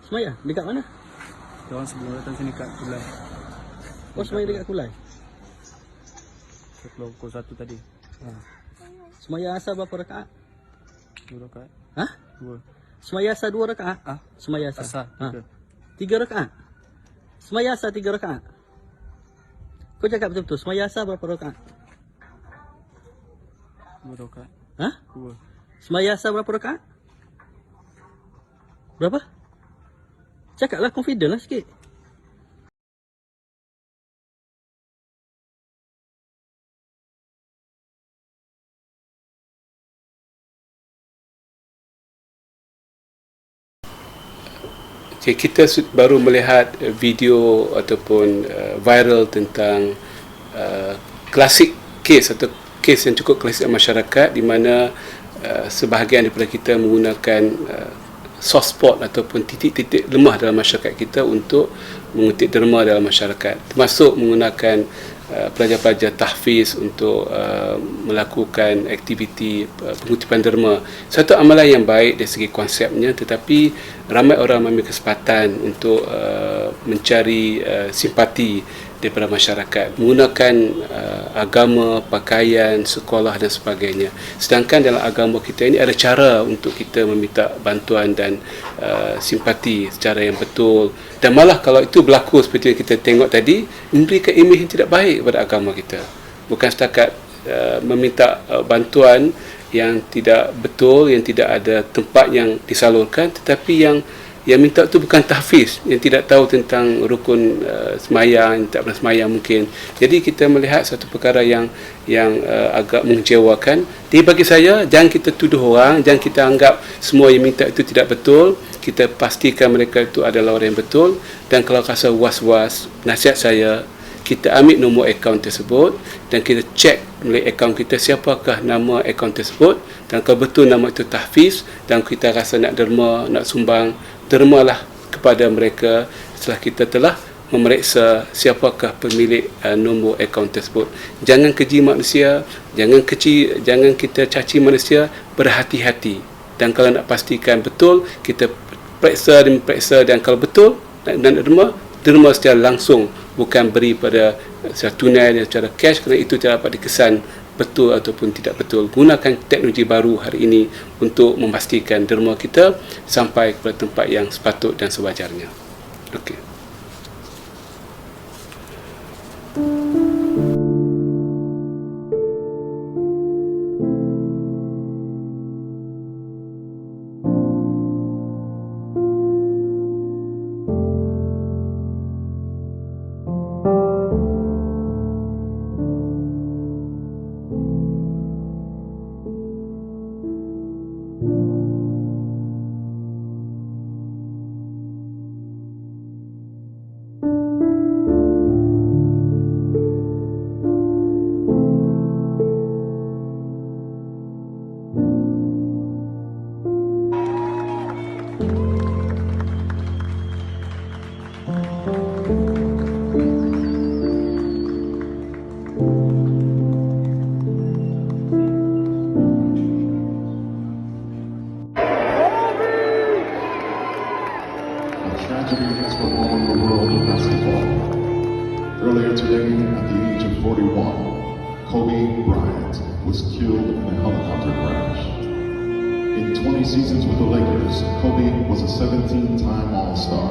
Semaya? Dekat mana? Dia orang sebelum datang sini kat Kulai. Oh, semaya dekat Kulai. Saya keluar pukul 1 tadi. Semaya asar berapa rakaat? 2 rakaat. Ha? 2. Semaya asar 2 rakaat? Ah, Semaya asar. asar. Ha. 3. 3 rakaat. Semaya asar 3 rakaat. Kau cakap betul-betul. Semaya asar berapa rakaat? 2 rakaat. Ha? 2. Semaya asar berapa rakaat? Berapa? Cakaplah confident lah sikit. Okay, kita baru melihat video ataupun viral tentang klasik kes atau kes yang cukup klasik masyarakat di mana sebahagian daripada kita menggunakan soft spot ataupun titik-titik lemah dalam masyarakat kita untuk mengutip derma dalam masyarakat, termasuk menggunakan pelajar-pelajar tahfiz untuk melakukan aktiviti pengutipan derma. Satu amalan yang baik dari segi konsepnya, tetapi ramai orang mengambil kesempatan untuk mencari simpati daripada masyarakat menggunakan agama, pakaian, sekolah dan sebagainya. Sedangkan dalam agama kita ini ada cara untuk kita meminta bantuan dan simpati secara yang betul, dan malah kalau itu berlaku seperti yang kita tengok tadi, memberikan imej yang tidak baik kepada agama kita. Bukan setakat meminta bantuan yang tidak betul, yang tidak ada tempat yang disalurkan, tetapi yang minta tu bukan tahfiz, yang tidak tahu tentang rukun semayang, yang tak pernah semayang mungkin. Jadi kita melihat satu perkara yang agak mengecewakan. Jadi bagi saya, jangan kita tuduh orang, jangan kita anggap semua yang minta itu tidak betul. Kita pastikan mereka itu adalah orang yang betul, dan kalau rasa was-was, nasihat saya, kita ambil nombor akaun tersebut dan kita cek melalui akaun kita siapakah nama akaun tersebut, dan kalau betul nama itu tahfiz dan kita rasa nak derma, nak sumbang, dermalah kepada mereka setelah kita telah memeriksa siapakah pemilik nombor akaun tersebut. Jangan keji manusia, jangan kita caci manusia, berhati-hati. Dan kalau nak pastikan betul, kita periksa, dan kalau betul nak derma secara langsung, bukan beri pada secara tunai dan secara cash, kerana itu tidak dapat dikesan betul ataupun tidak betul. Gunakan teknologi baru hari ini untuk memastikan derma kita sampai kepada tempat yang sepatut dan sewajarnya. Okey. Tragedy has befallen the world of basketball. Earlier today, at the age of 41, Kobe Bryant was killed in a helicopter crash. In 20 seasons with the Lakers, Kobe was a 17-time All-Star,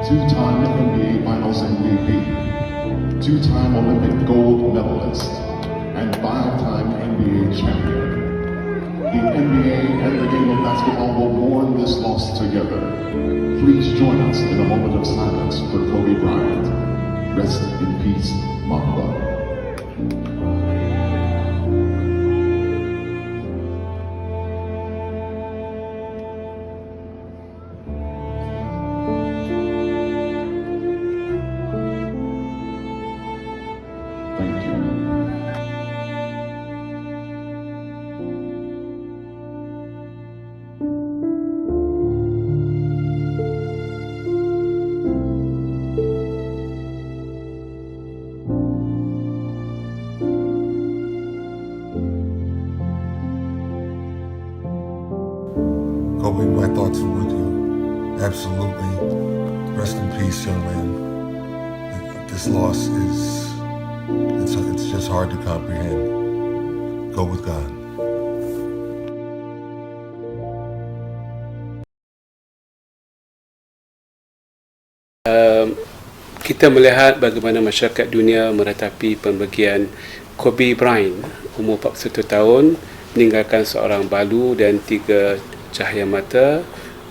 2-time NBA Finals MVP, 2-time Olympic gold medalist, and 5-time NBA champion. The NBA and the game of basketball will mourn this loss together. Please join us in a moment of silence for Kobe Bryant. Rest in peace, Mamba. Thank you. Kobe, my thoughts are with you. Absolutely. Rest in peace, young man. This loss it's just hard to comprehend. Go with God. Kita melihat bagaimana masyarakat dunia meratapi pembagian Kobe Bryant, umur 41 tahun, meninggalkan seorang balu dan 3 cahaya mata.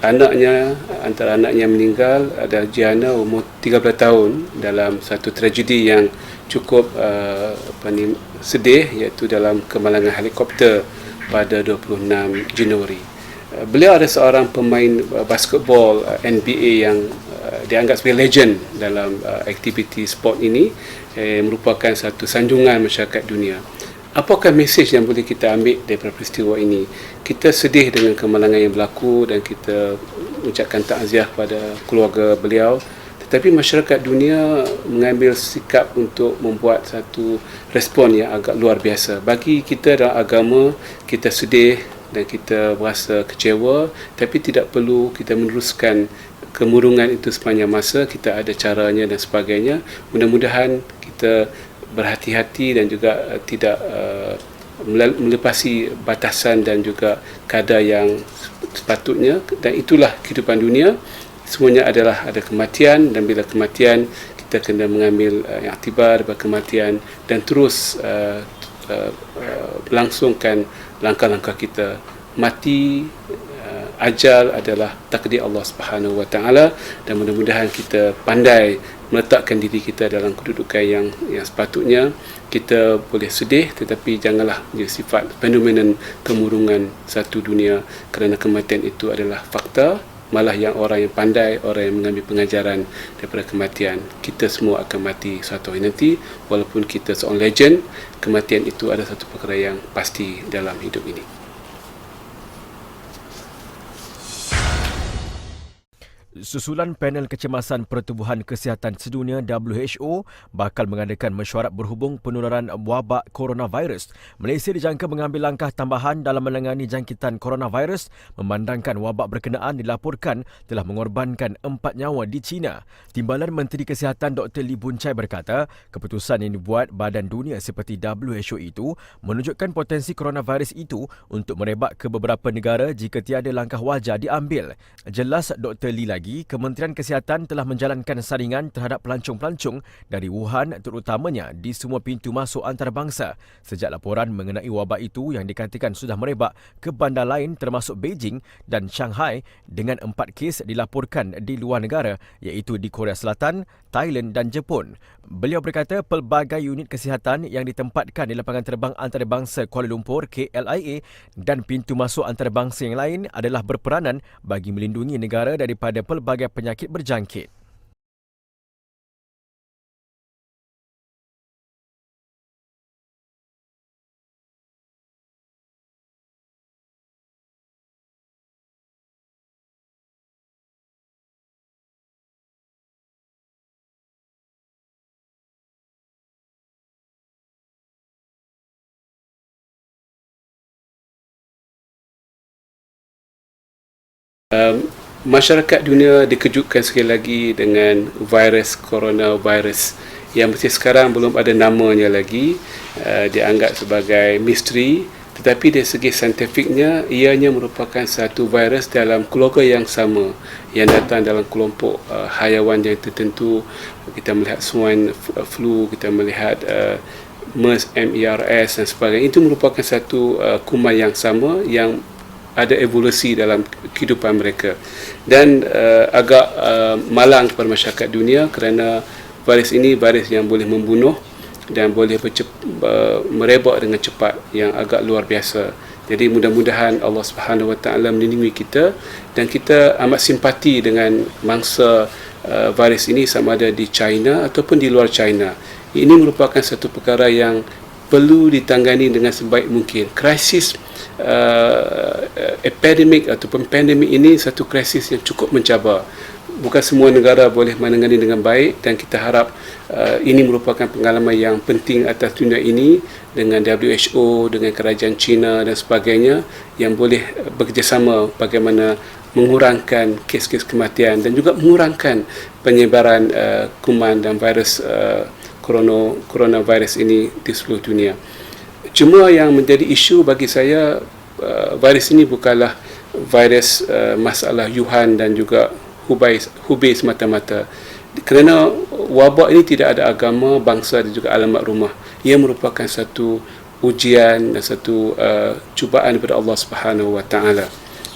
Antara anaknya meninggal adalah Gianna, umur 13 tahun, dalam satu tragedi yang cukup sedih, iaitu dalam kemalangan helikopter pada 26 Januari. Beliau ada seorang pemain basketball NBA yang dianggap sebagai legend dalam aktiviti sport ini, merupakan satu sanjungan masyarakat dunia. Apakah mesej yang boleh kita ambil daripada peristiwa ini? Kita sedih dengan kemalangan yang berlaku dan kita mengucapkan takziah kepada keluarga beliau, tetapi masyarakat dunia mengambil sikap untuk membuat satu respon yang agak luar biasa. Bagi kita dalam agama, kita sedih dan kita berasa kecewa, tapi tidak perlu kita meneruskan kemurungan itu sepanjang masa. Kita ada caranya dan sebagainya. Mudah-mudahan kita berhati-hati dan juga tidak melepasi batasan dan juga kadar yang sepatutnya. Dan itulah kehidupan dunia. Semuanya adalah ada kematian, dan bila kematian kita kena mengambil iktibar daripada kematian dan terus berlangsungkan langkah-langkah kita. Mati, ajal adalah takdir Allah Subhanahu Wa Taala, dan mudah-mudahan kita pandai meletakkan diri kita dalam kedudukan yang sepatutnya. Kita boleh sedih, tetapi janganlah menjadi sifat fenomena kemurungan satu dunia, kerana kematian itu adalah fakta. Malah yang orang yang pandai, orang yang mengambil pengajaran daripada kematian. Kita semua akan mati suatu hari nanti. Walaupun kita seorang legend, kematian itu adalah satu perkara yang pasti dalam hidup ini. Susulan panel kecemasan Pertubuhan Kesihatan Sedunia WHO bakal mengadakan mesyuarat berhubung penularan wabak coronavirus. Malaysia dijangka mengambil langkah tambahan dalam menangani jangkitan coronavirus, memandangkan wabak berkenaan dilaporkan telah mengorbankan 4 nyawa di China. Timbalan Menteri Kesihatan Dr. Lee Boon Chye berkata, keputusan yang dibuat Badan Dunia seperti WHO itu menunjukkan potensi coronavirus itu untuk merebak ke beberapa negara jika tiada langkah wajar diambil. Jelas Dr. Lee lagi, Kementerian Kesihatan telah menjalankan saringan terhadap pelancong-pelancong dari Wuhan, terutamanya di semua pintu masuk antarabangsa. Sejak laporan mengenai wabak itu yang dikatakan sudah merebak ke bandar lain termasuk Beijing dan Shanghai, dengan 4 kes dilaporkan di luar negara, iaitu di Korea Selatan, Thailand dan Jepun. Beliau berkata pelbagai unit kesihatan yang ditempatkan di lapangan terbang antarabangsa Kuala Lumpur KLIA dan pintu masuk antarabangsa yang lain adalah berperanan bagi melindungi negara daripada pelbagai penyakit berjangkit. Masyarakat dunia dikejutkan sekali lagi dengan virus coronavirus yang mesti sekarang belum ada namanya lagi, dianggap sebagai misteri, tetapi dari segi saintifiknya ianya merupakan satu virus dalam keluarga yang sama yang datang dalam kelompok haiwan yang tertentu. Kita melihat swine flu, kita melihat MERS, MERS dan sebagainya. Itu merupakan satu kuman yang sama yang ada evolusi dalam kehidupan mereka, dan agak malang kepada masyarakat dunia kerana virus ini virus yang boleh membunuh dan boleh merebak dengan cepat yang agak luar biasa. Jadi mudah-mudahan Allah Subhanahu Wa Taala melindungi kita, dan kita amat simpati dengan mangsa virus ini, sama ada di China ataupun di luar China. Ini merupakan satu perkara yang perlu ditangani dengan sebaik mungkin. Krisis epidemik ataupun pandemik ini satu krisis yang cukup mencabar. Bukan semua negara boleh menangani dengan baik, dan kita harap ini merupakan pengalaman yang penting atas dunia ini dengan WHO, dengan kerajaan China dan sebagainya, yang boleh bekerjasama bagaimana mengurangkan kes-kes kematian dan juga mengurangkan penyebaran kuman dan virus coronavirus ini di seluruh dunia. Cuma yang menjadi isu bagi saya, virus ini bukanlah virus masalah Wuhan dan juga Hubei semata-mata. Kerana wabak ini tidak ada agama, bangsa dan juga alamat rumah. Ia merupakan satu ujian dan satu cubaan daripada Allah Subhanahu Wa Taala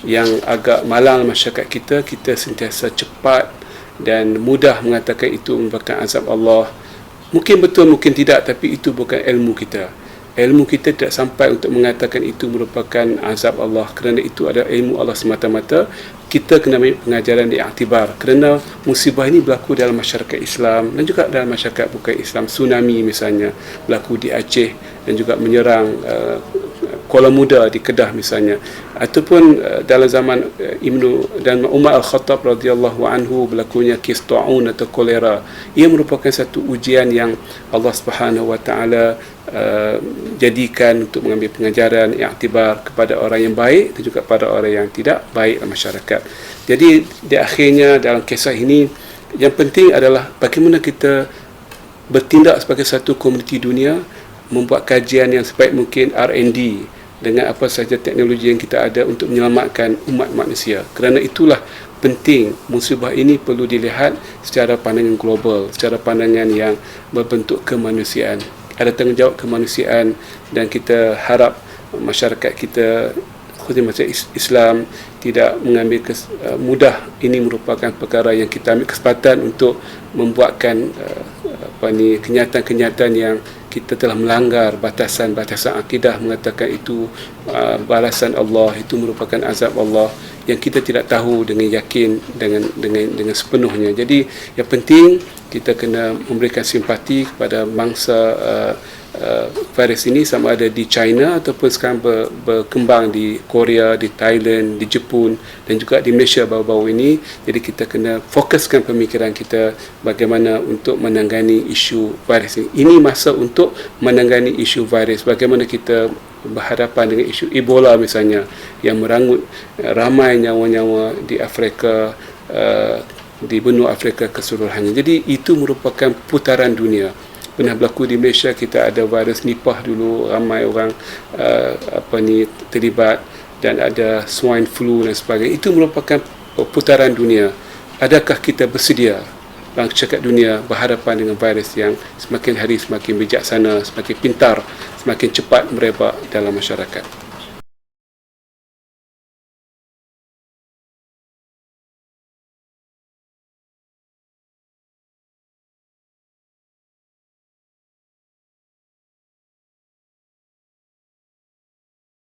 yang agak malang masyarakat kita sentiasa cepat dan mudah mengatakan itu merupakan azab Allah. Mungkin betul, mungkin tidak, tapi itu bukan ilmu kita. Ilmu kita tidak sampai untuk mengatakan itu merupakan azab Allah, kerana itu adalah ilmu Allah semata-mata. Kita kena ambil pengajaran diiktibar, kerana musibah ini berlaku dalam masyarakat Islam dan juga dalam masyarakat bukan Islam. Tsunami misalnya berlaku di Aceh dan juga menyerang Kuala Muda di Kedah misalnya, ataupun dalam zaman dan Umar Al-Khattab radhiyallahu anhu berlakunya kes ta'un atau kolera. Ia merupakan satu ujian yang Allah Subhanahu Wa Taala jadikan untuk mengambil pengajaran iktibar kepada orang yang baik dan juga pada orang yang tidak baik dalam masyarakat. Jadi di akhirnya dalam kisah ini yang penting adalah bagaimana kita bertindak sebagai satu komuniti dunia, membuat kajian yang sebaik mungkin, R&D dengan apa sahaja teknologi yang kita ada untuk menyelamatkan umat manusia. Kerana itulah penting, musibah ini perlu dilihat secara pandangan global, secara pandangan yang berbentuk kemanusiaan. Ada tanggungjawab kemanusiaan dan kita harap masyarakat kita, khususnya masyarakat Islam, tidak mengambil mudah. Ini merupakan perkara yang kita ambil kesempatan untuk membuatkan kenyataan-kenyataan yang kita telah melanggar batasan-batasan akidah, mengatakan itu balasan Allah, itu merupakan azab Allah yang kita tidak tahu dengan yakin dengan sepenuhnya. Jadi yang penting kita kena memberikan simpati kepada bangsa virus ini, sama ada di China ataupun sekarang berkembang di Korea, di Thailand, di Jepun dan juga di Malaysia baru-baru ini. Jadi kita kena fokuskan pemikiran kita bagaimana untuk menangani isu virus ini. Ini masa untuk menangani isu virus. Bagaimana kita berhadapan dengan isu Ebola misalnya yang meranggut ramai nyawa-nyawa di Afrika, di benua Afrika keseluruhannya. Jadi itu merupakan putaran dunia. Pernah berlaku di Malaysia, kita ada virus Nipah dulu, ramai orang terlibat, dan ada swine flu dan sebagainya. Itu merupakan putaran dunia. Adakah kita bersedia masyarakat dunia berhadapan dengan virus yang semakin hari semakin bijaksana, semakin pintar, semakin cepat merebak dalam masyarakat?